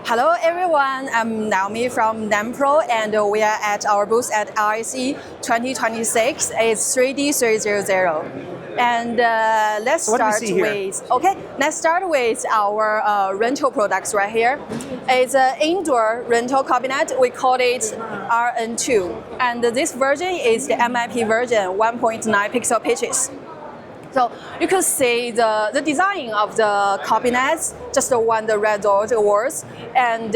Hello everyone, I'm Naomi from LAMPRO and we are at our booth at RNII 2026. It's 3D300. And let's start with our rental products right here. It's an indoor rental cabinet. We call it RN2. And this version is the MIP version, 1.9 pixel pitches. So you can see the design of the cabinets, just the red doors, and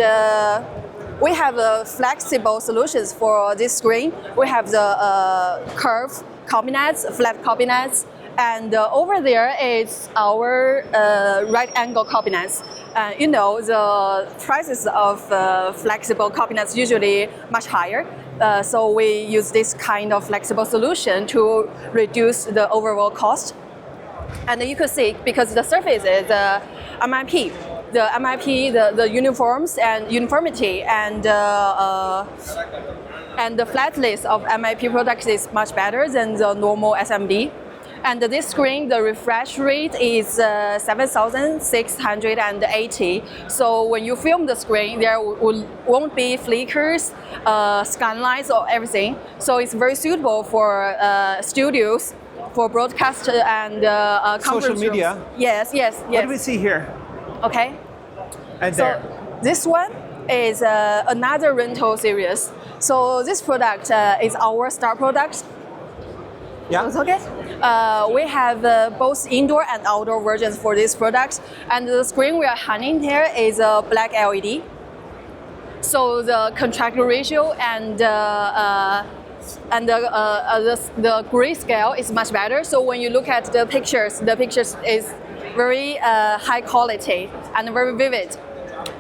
we have flexible solutions for this screen. We have the curved cabinets, flat cabinets, and over there is our right angle cabinets. You know, the prices of flexible cabinets usually much higher. So we use this kind of flexible solution to reduce the overall cost. And you can see, because the surface is MIP, the uniforms and uniformity and the flatness of MIP products is much better than the normal SMD. And this screen, the refresh rate is 7680. So when you film the screen, there won't be flickers, scan lines or everything. So it's very suitable for studios, for broadcast and social media. Rooms. Yes. What do we see here? Okay. And so there. This one is another rental series. So this product is our star product. Yeah. It's okay. We have both indoor and outdoor versions for this product. And the screen we are handling here is a black LED. So the contrast ratio and the grayscale is much better. So when you look at the pictures is very high quality and very vivid.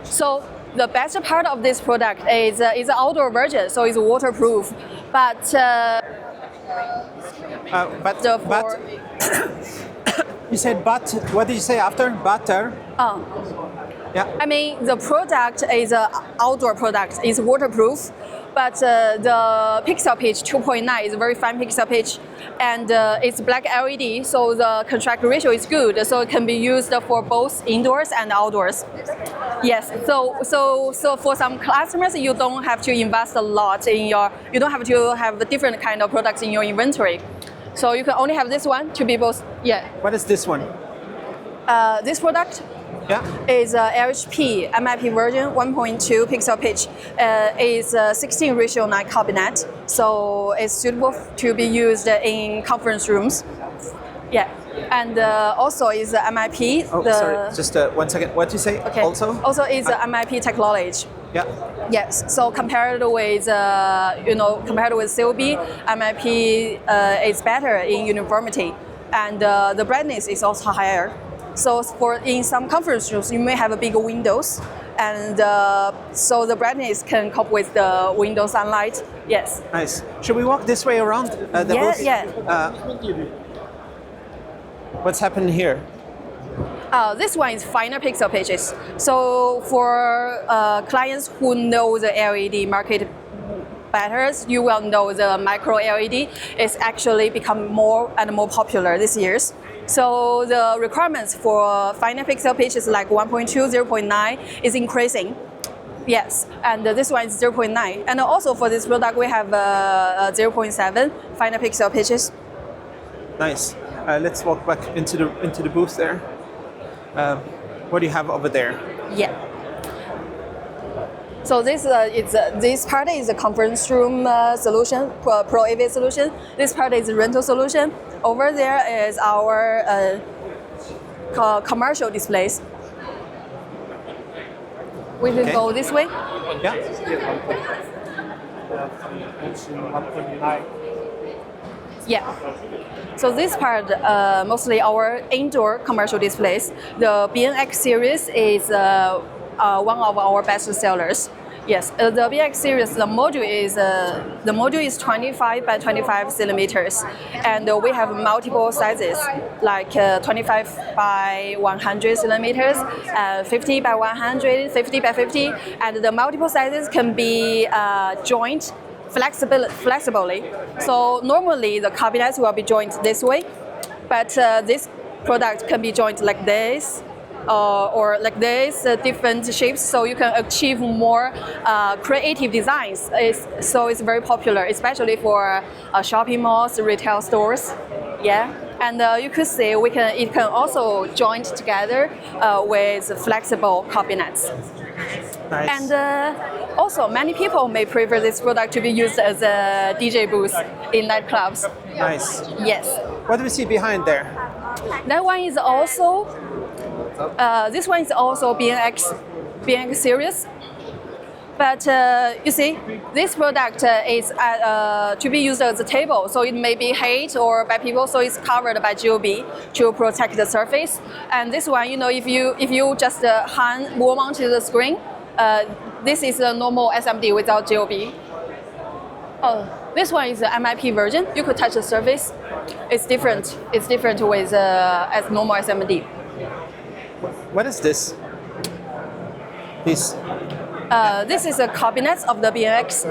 So the best part of this product is the outdoor version, so it's waterproof. But you said but. What did you say after butter? Yeah. I mean, the product is an outdoor product. It's waterproof, but the pixel pitch 2.9 is a very fine pixel pitch, and it's black LED, so the contrast ratio is good. So it can be used for both indoors and outdoors. Yes. So for some customers, you don't have to invest a lot in your. You don't have to have different kind of products in your inventory. So you can only have this one to be both. Yeah. What is this one? This product. Yeah. Is LHP MIP version 1.2 pixel pitch. Is 16:9 cabinet, so it's suitable to be used in conference rooms. Yeah, and also is MIP. Oh, sorry, just 1 second. What did you say? Okay. Also is MIP technology. Yeah. Yes. So compared with COB, MIP is better in uniformity, and the brightness is also higher. So in some conference rooms, you may have a big windows, and so the brightness can cope with the window sunlight. Yes. Nice. Should we walk this way around the booth? Yeah. What's happening here? This one is finer pixel pitches. So for clients who know the LED market better, you will know the micro LED is actually become more and more popular these years. So the requirements for finer pixel pitches like 1.2, 0.9 is increasing. Yes, and this one is 0.9. And also for this product, we have 0.7 finer pixel pitches. Nice. Let's walk back into the booth there. What do you have over there? Yeah. So this part is a conference room solution, Pro AV solution. This part is a rental solution. Over there is our commercial displays. We can go this way. Yeah. Yeah. So this part, mostly our indoor commercial displays. The BNX series is one of our best sellers. Yes, the BX series, the module is 25 by 25 centimeters, and we have multiple sizes like 25 by 100 centimeters, 50 by 100, 50 by 50, and the multiple sizes can be joined flexibly. So normally the cabinets will be joined this way, but this product can be joined like this, or like this, different shapes, so you can achieve more creative designs. So it's very popular, especially for shopping malls, retail stores. Yeah. And you could see it can also join together with flexible cabinets. Nice. And also, many people may prefer this product to be used as a DJ booth in nightclubs. Nice. Yes. What do we see behind there? That one is also. This one is also BNX series. But you see, this product is to be used as a table, so it may be hit or by people, so it's covered by GOB to protect the surface. And this one, if you just wall mount to the screen, this is a normal SMD without GOB. Oh, this one is the MIP version. You could touch the surface. It's different. It's different with as normal SMD. What is this? This is a cabinet of the BNX,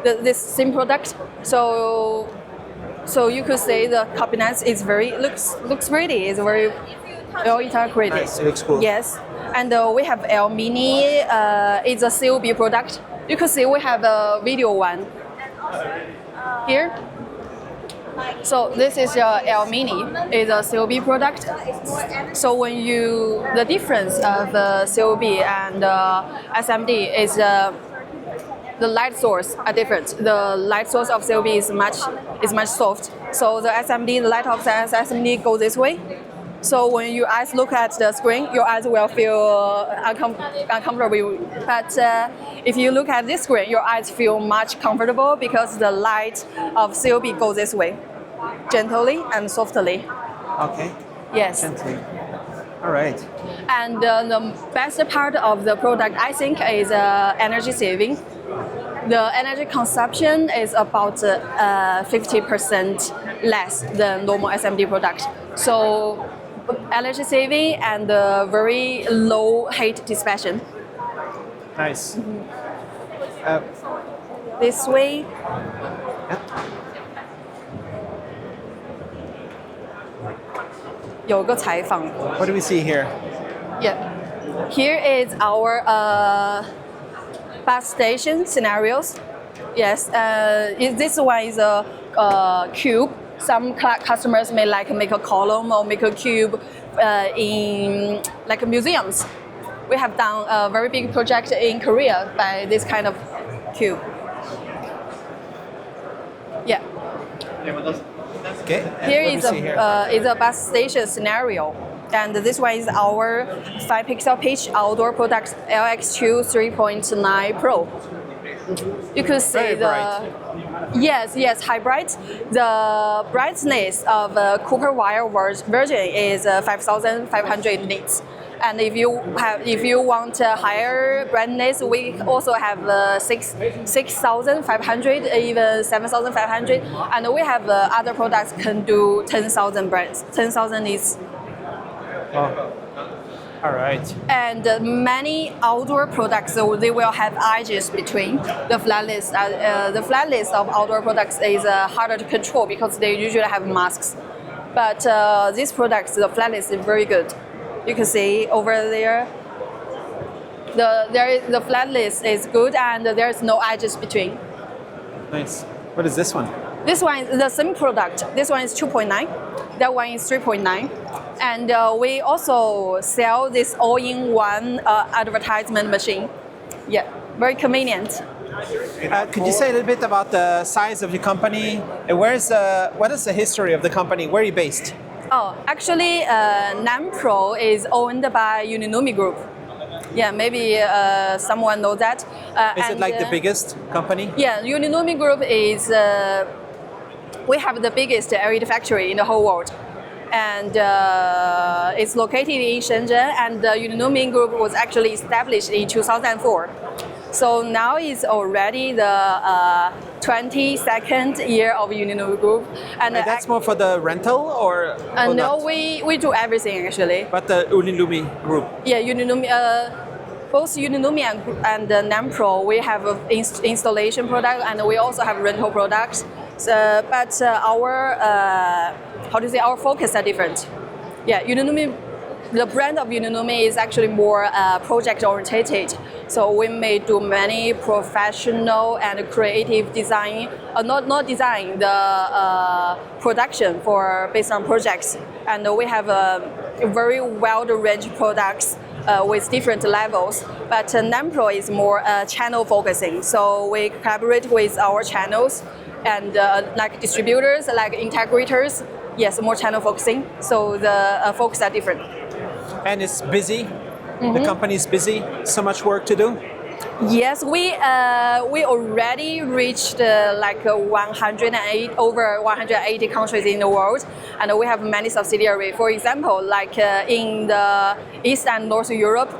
this same product. So you could say the cabinet is looks pretty. It's very well integrated. Nice. It looks cool. Yes, and we have L Mini. It's a COB product. You could see we have a video one here. So this is your L Mini. It's a COB product. So the difference of COB and SMD is the light source are different. The light source of COB is much soft. So the SMD, the light of the SMD go this way. So when your eyes look at the screen, your eyes will feel uncomfortable. But if you look at this screen, your eyes feel much comfortable because the light of COB goes this way, gently and softly. Okay. Yes. Gently. All right. And the best part of the product, I think, is energy saving. The energy consumption is about 50% less than normal SMD product. So energy saving and very low heat dissipation. Nice. This way. Yeah. 有个采访. What do we see here? Yeah. Here is our bus station scenarios. Yes. This one is a cube. Some customers may make a column or make a cube in museums. We have done a very big project in Korea by this kind of cube. Yeah. Okay. Here is a bus station scenario. And this one is our 5 pixel pitch outdoor product LX2 3.9 Pro. You could see yes, high bright. The brightness of Cooper wire version is 5,500 nits. And if you want higher brightness, we also have 6,500, even 7,500, and we have other products can do 10,000 brights, 10,000 nits. Oh. All right. And many outdoor products, so they will have edges between the flat list. The flat list of outdoor products is harder to control because they usually have masks. But these products, the flat list is very good. You can see over there, the flat list is good and there is no edges between. Nice. What is this one? This one is the same product. This one is 2.9. That one is 3.9. And we also sell this all-in-one advertisement machine. Yeah, very convenient. Could you say a little bit about the size of your company? And what is the history of the company? Where are you based? Oh, actually, LAMPRO is owned by Uninomi Group. Yeah, maybe someone knows that. Is it like the biggest company? Yeah, Uninomi Group is, we have the biggest LED factory in the whole world. And it's located in Shenzhen, and the Uninomi Group was actually established in 2004. So now it's already the 22nd year of Uninomi Group. And that's more for the rental or no, not? we do everything actually. But the Uninomi Group? Yeah, Uninomi, both Uninomi and LAMPRO, we have installation product and we also have rental products. But our focus are different. Yeah, Uninomi the brand of uniformity is actually more project oriented. So we may do many professional and creative design, not design, the production for based on projects. And we have a very wide range products with different levels. But LAMPRO is more channel focusing. So we collaborate with our channels and like distributors, like integrators. Yes, more channel focusing. So the focus are different. And it's busy. The company is busy. So much work to do. Yes, we already reached like 108 over 180 countries in the world, and we have many subsidiaries. For example, like in the East and North Europe,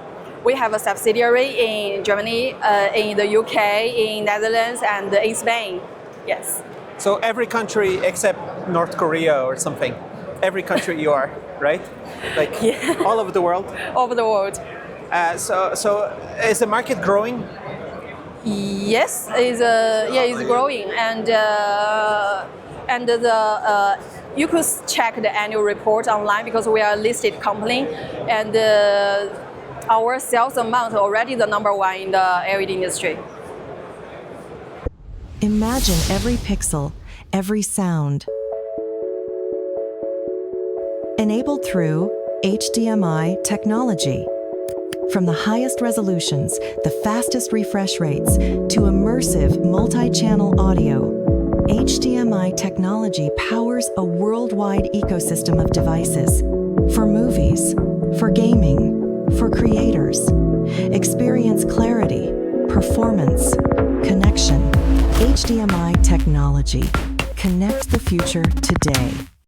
we have a subsidiary in Germany, in the UK, in Netherlands, and in Spain. Yes. So every country except North Korea or something. Every country you are, right? Like all over the world. All over the world. So is the market growing? Yes, it's growing, and you could check the annual report online because we are a listed company, and our sales amount already the #1 in the LED industry. Imagine every pixel, every sound, enabled through HDMI technology. From the highest resolutions, the fastest refresh rates, to immersive multi-channel audio, HDMI technology powers a worldwide ecosystem of devices for movies, for gaming, for creators. Experience clarity, performance, connection. HDMI technology. Connect the future today.